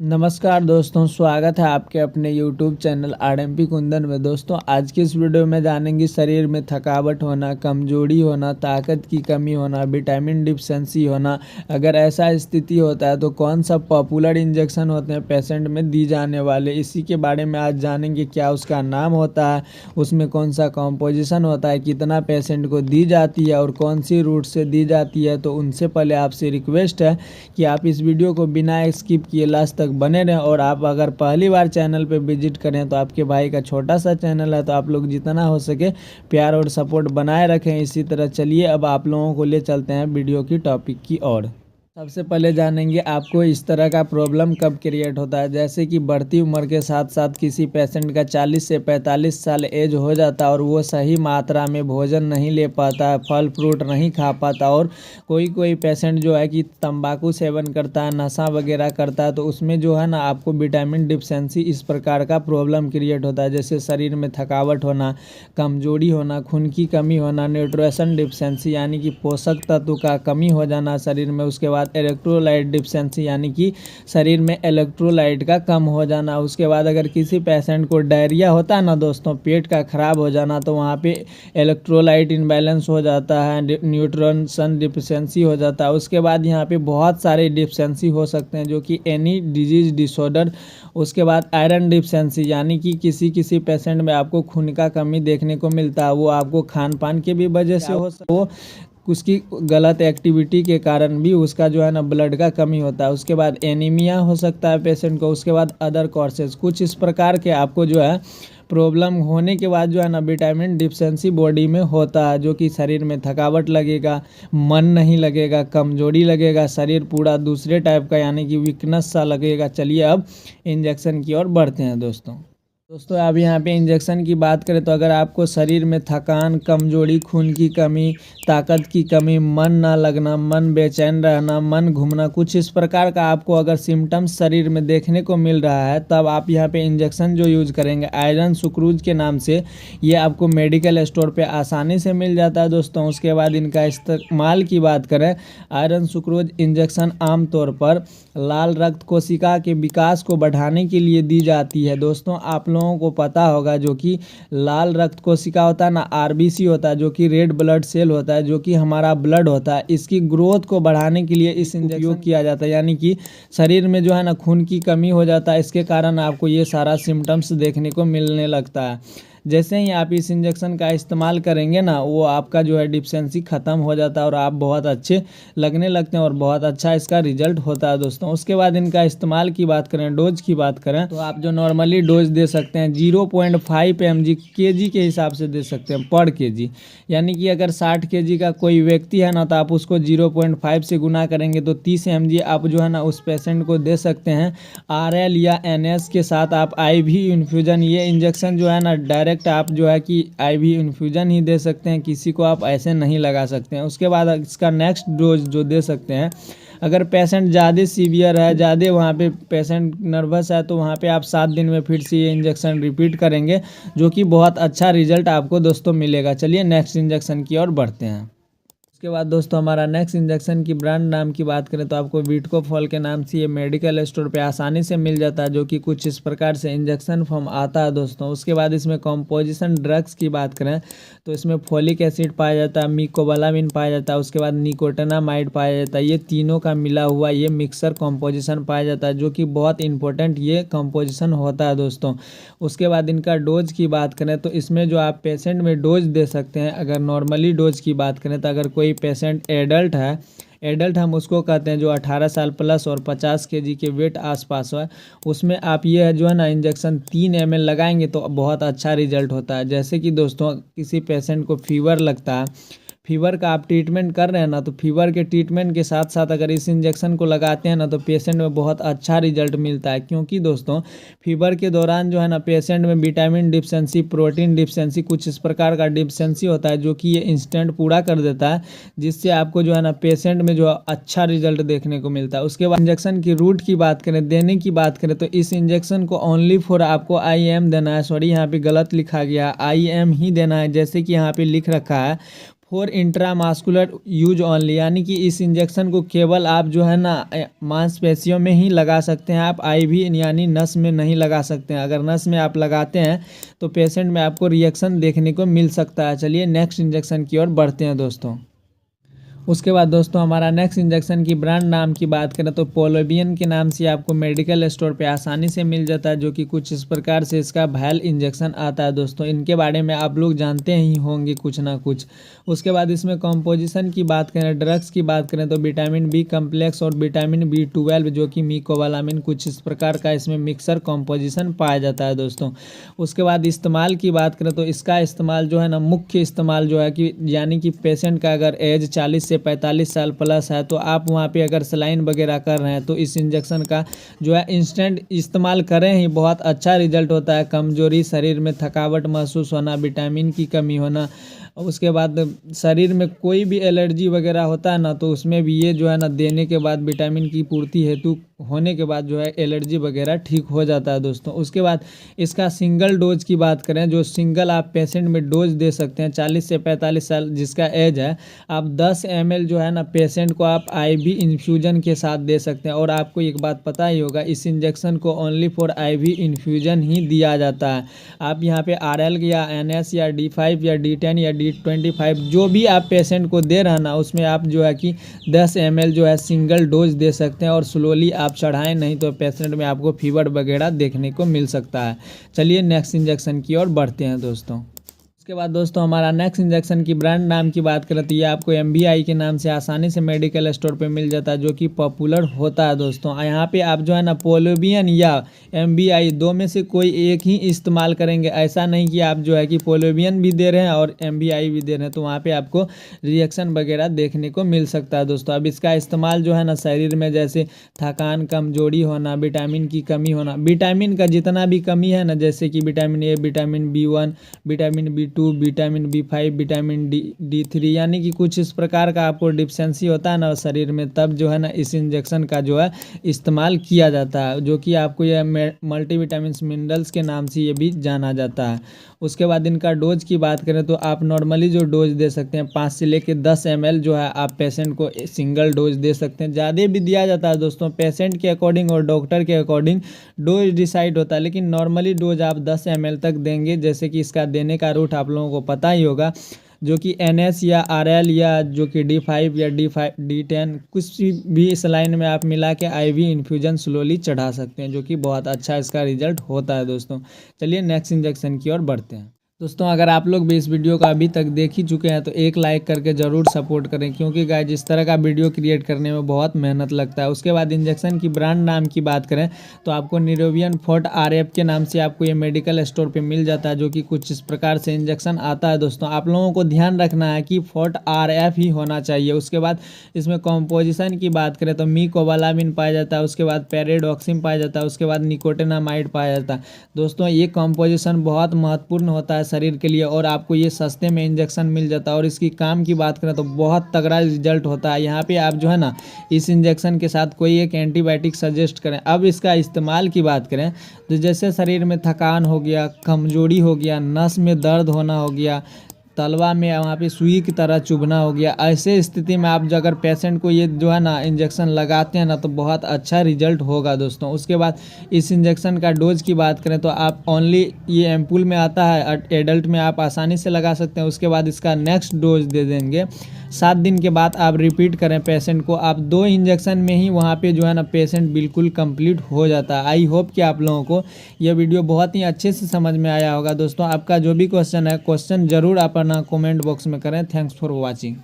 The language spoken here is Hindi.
नमस्कार दोस्तों, स्वागत है आपके अपने YouTube चैनल आरएमपी कुंदन में। दोस्तों, आज की इस वीडियो में जानेंगे शरीर में थकावट होना, कमजोरी होना, ताकत की कमी होना, विटामिन डिफिशियंसी होना। अगर ऐसा स्थिति होता है तो कौन सा पॉपुलर इंजेक्शन होते हैं पेशेंट में दी जाने वाले, इसी के बारे में आज जानेंगे। क्या उसका नाम होता है, उसमें कौन सा कॉम्पोजिशन होता है, कितना पेशेंट को दी जाती है और कौन सी रूट से दी जाती है। तो उनसे पहले आपसे रिक्वेस्ट है कि आप इस वीडियो को बिना स्किप किए लास्ट तक बने रहें। और आप अगर पहली बार चैनल पे विजिट करें तो आपके भाई का छोटा सा चैनल है, तो आप लोग जितना हो सके प्यार और सपोर्ट बनाए रखें। इसी तरह चलिए अब आप लोगों को ले चलते हैं वीडियो की टॉपिक की ओर। सबसे पहले जानेंगे आपको इस तरह का प्रॉब्लम कब क्रिएट होता है। जैसे कि बढ़ती उम्र के साथ साथ किसी पेशेंट का 40 से 45 साल एज हो जाता है और वो सही मात्रा में भोजन नहीं ले पाता, फल फ्रूट नहीं खा पाता। और कोई पेशेंट जो है कि तंबाकू सेवन करता है, नशा वगैरह करता है, तो उसमें जो है ना आपको विटामिन डिफिशियंसी इस प्रकार का प्रॉब्लम क्रिएट होता है। जैसे शरीर में थकावट होना, कमजोरी होना, खून की कमी होना, न्यूट्रिशन डिफिशियंसी यानी कि पोषक तत्व का कमी हो जाना शरीर में। उसके बाद इलेक्ट्रोलाइट डिफिशियंसी यानी कि शरीर में इलेक्ट्रोलाइट का कम हो जाना। उसके बाद अगर किसी पेशेंट को डायरिया होता है ना दोस्तों, पेट का खराब हो जाना, तो वहाँ पे इलेक्ट्रोलाइट इनबैलेंस हो जाता है, न्यूट्रिशन डिफिशियंसी हो जाता है। उसके बाद यहाँ पे बहुत सारे डिफिशियंसी हो सकते हैं जो कि एनी डिजीज डिसऑर्डर। उसके बाद आयरन डिफिशियंसी यानी कि किसी पेशेंट में आपको खून का कमी देखने को मिलता है। वो आपको खान पान के भी वजह से हो सकता है, उसकी गलत एक्टिविटी के कारण भी उसका जो है ना ब्लड का कमी होता है। उसके बाद एनीमिया हो सकता है पेशेंट को। उसके बाद अदर कॉजेस कुछ इस प्रकार के आपको जो है प्रॉब्लम होने के बाद जो है ना विटामिन डिफिशियंसी बॉडी में होता है, जो कि शरीर में थकावट लगेगा, मन नहीं लगेगा, कमजोरी लगेगा, शरीर पूरा दूसरे टाइप का यानी कि वीकनेस सा लगेगा। चलिए अब इंजेक्शन की ओर बढ़ते हैं दोस्तों अब यहाँ पे इंजेक्शन की बात करें तो अगर आपको शरीर में थकान, कमजोरी, खून की कमी, ताकत की कमी, मन ना लगना, मन बेचैन रहना, मन घूमना, कुछ इस प्रकार का आपको अगर सिम्टम्स शरीर में देखने को मिल रहा है, तब आप यहाँ पे इंजेक्शन जो यूज करेंगे आयरन सुक्रोज के नाम से, ये आपको मेडिकल स्टोर पे आसानी से मिल जाता है दोस्तों। उसके बाद इनका इस्तेमाल की बात करें, आयरन सुक्रोज इंजेक्शन आमतौर पर लाल रक्त कोशिका के विकास को बढ़ाने के लिए दी जाती है। दोस्तों आप लोगों को पता होगा जो कि लाल रक्त कोशिका होता है ना, आरबीसी होता है, जो कि रेड ब्लड सेल होता है, जो कि हमारा ब्लड होता है, इसकी ग्रोथ को बढ़ाने के लिए इस इंजेक्शन उपयोग किया जाता है। यानी कि शरीर में जो है ना खून की कमी हो जाता है, इसके कारण आपको ये सारा सिम्टम्स देखने को मिलने लगता है। जैसे ही आप इस इंजेक्शन का इस्तेमाल करेंगे ना, वो आपका जो है डिफिशियंसी ख़त्म हो जाता है और आप बहुत अच्छे लगने लगते हैं और बहुत अच्छा इसका रिजल्ट होता है दोस्तों। उसके बाद इनका इस्तेमाल की बात करें, डोज की बात करें, तो आप जो नॉर्मली डोज दे सकते हैं 0.5 mg kg के हिसाब से दे सकते हैं पर kg। यानी कि अगर 60 kg का कोई व्यक्ति है ना, तो आप उसको 0.5 से गुना करेंगे तो 30 mg आप जो है ना उस पेशेंट को दे सकते हैं। RL या NS के साथ आप IV इन्फ्यूजन, ये इंजेक्शन जो है ना डायरेक्ट आप जो है कि IV इन्फ्यूजन ही दे सकते हैं, किसी को आप ऐसे नहीं लगा सकते हैं। उसके बाद इसका नेक्स्ट डोज जो दे सकते हैं, अगर पेशेंट ज़्यादा सीवियर है, ज़्यादा वहाँ पे पेशेंट नर्वस है, तो वहाँ पे आप 7 दिन में फिर से ये इंजेक्शन रिपीट करेंगे, जो कि बहुत अच्छा रिजल्ट आपको दोस्तों मिलेगा। चलिए नेक्स्ट इंजेक्शन की ओर बढ़ते हैं। उसके बाद दोस्तों हमारा नेक्स्ट इंजेक्शन की ब्रांड नाम की बात करें तो आपको विटकोफॉल के नाम से ये मेडिकल स्टोर पे आसानी से मिल जाता है, जो कि कुछ इस प्रकार से इंजेक्शन फॉर्म आता है दोस्तों। उसके बाद इसमें कॉम्पोजिशन ड्रग्स की बात करें तो इसमें फोलिक एसिड पाया जाता है, मिकोबालामिन पाया जाता है, उसके बाद निकोटिनामाइड पाया जाता है। ये तीनों का मिला हुआ ये मिक्सर कॉम्पोजिशन पाया जाता है, जो कि बहुत इंपॉर्टेंट ये कॉम्पोजिशन होता है दोस्तों। उसके बाद इनका डोज की बात करें तो इसमें जो आप पेशेंट में डोज दे सकते हैं, अगर नॉर्मली डोज की बात करें तो अगर कोई पेशेंट एडल्ट है, एडल्ट हम उसको कहते हैं जो 18 साल प्लस और 50 kg के वेट आसपास है, उसमें आप ये जो है ना इंजेक्शन 3 ml लगाएंगे तो बहुत अच्छा रिजल्ट होता है। जैसे कि दोस्तों किसी पेशेंट को फीवर लगता है, फीवर का आप ट्रीटमेंट कर रहे हैं ना, तो फीवर के ट्रीटमेंट के साथ साथ अगर इस इंजेक्शन को लगाते हैं ना, तो पेशेंट में बहुत अच्छा रिजल्ट मिलता है। क्योंकि दोस्तों फीवर के दौरान जो है ना पेशेंट में विटामिन डिफिशियंसी, प्रोटीन डिफिशियंसी, कुछ इस प्रकार का डिफिशियंसी होता है, जो कि ये इंस्टेंट पूरा कर देता है, जिससे आपको जो है ना पेशेंट में जो अच्छा रिजल्ट देखने को मिलता है। उसके बाद इंजेक्शन की रूट की बात करें, देने की बात करें, तो इस इंजेक्शन को ओनली फॉर आपको IM देना है। सॉरी यहाँ पे गलत लिखा गया, IM ही देना है। जैसे कि यहाँ पे लिख रखा है फॉर इंट्रामास्कुलर यूज ओनली, यानी कि इस इंजेक्शन को केवल आप जो है ना मांसपेशियों में ही लगा सकते हैं, आप आईवी यानी नस में नहीं लगा सकते हैं। अगर नस में आप लगाते हैं तो पेशेंट में आपको रिएक्शन देखने को मिल सकता है। चलिए नेक्स्ट इंजेक्शन की ओर बढ़ते हैं दोस्तों। उसके बाद दोस्तों हमारा नेक्स्ट इंजेक्शन की ब्रांड नाम की बात करें तो पोलोबियन के नाम से आपको मेडिकल स्टोर पे आसानी से मिल जाता है, जो कि कुछ इस प्रकार से इसका वायल इंजेक्शन आता है दोस्तों। इनके बारे में आप लोग जानते ही होंगे कुछ ना कुछ। उसके बाद इसमें कॉम्पोजिशन की बात करें, ड्रग्स की बात करें तो विटामिन बी कम्प्लेक्स और विटामिन बी12 जो कि मिकोबालामिन, कुछ इस प्रकार का इसमें मिक्सर कॉम्पोजिशन पाया जाता है दोस्तों। उसके बाद इस्तेमाल की बात करें तो इसका इस्तेमाल जो है ना, मुख्य इस्तेमाल जो है कि यानी कि पेशेंट का अगर एज 40 से 45 साल प्लस है तो आप वहाँ पे अगर सलाइन वगैरह कर रहे हैं तो इस इंजेक्शन का जो है इंस्टेंट इस्तेमाल करें ही, बहुत अच्छा रिजल्ट होता है। कमजोरी, शरीर में थकावट महसूस होना, विटामिन की कमी होना, उसके बाद शरीर में कोई भी एलर्जी वगैरह होता है ना तो उसमें भी ये जो है ना देने के बाद विटामिन की पूर्ति हेतु होने के बाद जो है एलर्जी वगैरह ठीक हो जाता है दोस्तों। उसके बाद इसका सिंगल डोज की बात करें, जो सिंगल आप पेशेंट में डोज दे सकते हैं 40 से 45 साल जिसका एज है, आप 10 ml जो है ना पेशेंट को आप आईवी इन्फ्यूजन के साथ दे सकते हैं। और आपको एक बात पता ही होगा, इस इंजेक्शन को ओनली फॉर आईवी इन्फ्यूजन ही दिया जाता है। आप यहाँ पे RL या NS या D5 या D10 या D25 जो भी आप पेशेंट को दे रहे हैं ना, उसमें आप जो है कि 10 ml जो है सिंगल डोज दे सकते हैं और स्लोली आप चढ़ाएं, नहीं तो पेशेंट में आपको फीवर वगैरह देखने को मिल सकता है। चलिए नेक्स्ट इंजेक्शन की ओर बढ़ते हैं दोस्तों। उसके बाद दोस्तों हमारा नेक्स्ट इंजेक्शन की ब्रांड नाम की बात करें तो ये आपको MBI के नाम से आसानी से मेडिकल स्टोर पे मिल जाता है, जो कि पॉपुलर होता है दोस्तों। यहाँ पे आप जो है ना पोलोबियन या MBI दो में से कोई एक ही इस्तेमाल करेंगे। ऐसा नहीं कि आप जो है कि पोलोबियन भी दे रहे हैं और MBI भी दे रहे हैं, तो वहाँ पे आपको रिएक्शन वगैरह देखने को मिल सकता है दोस्तों। अब इसका इस्तेमाल जो है ना शरीर में जैसे थकान, कमजोरी होना, विटामिन की कमी होना, विटामिन का जितना भी कमी है ना, जैसे कि vitamin A, vitamin B1, vitamin B2, vitamin B5, vitamin D3, यानी कि कुछ इस प्रकार का आपको डिफिशियंसी होता है ना शरीर में, तब जो है ना इस इंजेक्शन का जो है इस्तेमाल किया जाता है, जो कि आपको ये मल्टीविटामिन मिनरल्स के नाम से ये भी जाना जाता है। उसके बाद इनका डोज की बात करें तो आप नॉर्मली जो डोज दे सकते हैं 5 से लेकर 10 ml जो है आप पेशेंट को सिंगल डोज दे सकते हैं। ज़्यादा भी दिया जाता है दोस्तों, पेशेंट के अकॉर्डिंग और डॉक्टर के अकॉर्डिंग डोज डिसाइड होता है, लेकिन नॉर्मली डोज आप 10 ml तक देंगे। जैसे कि इसका देने का रूट आप लोगों को पता ही होगा, जो कि NS या RL या जो कि D5 या D10 कुछ भी इस लाइन में आप मिला के IV इन्फ्यूजन स्लोली चढ़ा सकते हैं, जो कि बहुत अच्छा इसका रिजल्ट होता है दोस्तों। चलिए नेक्स्ट इंजेक्शन की ओर बढ़ते हैं दोस्तों। अगर आप लोग भी इस वीडियो को अभी तक देख ही चुके हैं तो एक लाइक करके ज़रूर सपोर्ट करें, क्योंकि गाइस इस तरह का वीडियो क्रिएट करने में बहुत मेहनत लगता है। उसके बाद इंजेक्शन की ब्रांड नाम की बात करें तो आपको निरोवियन फोर्ट RF के नाम से आपको ये मेडिकल स्टोर पे मिल जाता है, जो कि कुछ इस प्रकार से इंजेक्शन आता है दोस्तों। आप लोगों को ध्यान रखना है कि फोर्ट RF ही होना चाहिए। उसके बाद इसमें कॉम्पोजिशन की बात करें तो मिकोबालामिन पाया जाता है, उसके बाद पेरिडॉक्सिन पाया जाता है, उसके बाद निकोटिनामाइड पाया जाता है दोस्तों। ये कॉम्पोजिशन बहुत महत्वपूर्ण होता है शरीर के लिए और आपको ये सस्ते में इंजेक्शन मिल जाता है। और इसकी काम की बात करें तो बहुत तगड़ा रिजल्ट होता है। यहाँ पे आप जो है ना इस इंजेक्शन के साथ कोई एक एंटीबायोटिक सजेस्ट करें। अब इसका इस्तेमाल की बात करें तो जैसे शरीर में थकान हो गया, कमजोरी हो गया, नस में दर्द होना हो गया, तलवा में वहाँ पे सुई की तरह चुभना हो गया, ऐसे स्थिति में आप अगर पेशेंट को ये जो है ना इंजेक्शन लगाते हैं ना तो बहुत अच्छा रिजल्ट होगा दोस्तों। उसके बाद इस इंजेक्शन का डोज की बात करें तो आप ओनली ये एम्पूल में आता है, एडल्ट में आप आसानी से लगा सकते हैं। उसके बाद इसका नेक्स्ट डोज दे देंगे 7 दिन के बाद आप रिपीट करें पेशेंट को, आप 2 इंजेक्शन में ही वहाँ पे जो है ना पेशेंट बिल्कुल कंप्लीट हो जाता है। आई होप कि आप लोगों को यह वीडियो बहुत ही अच्छे से समझ में आया होगा दोस्तों। आपका जो भी क्वेश्चन है, क्वेश्चन जरूर आप अपना कमेंट बॉक्स में करें। Thanks for watching.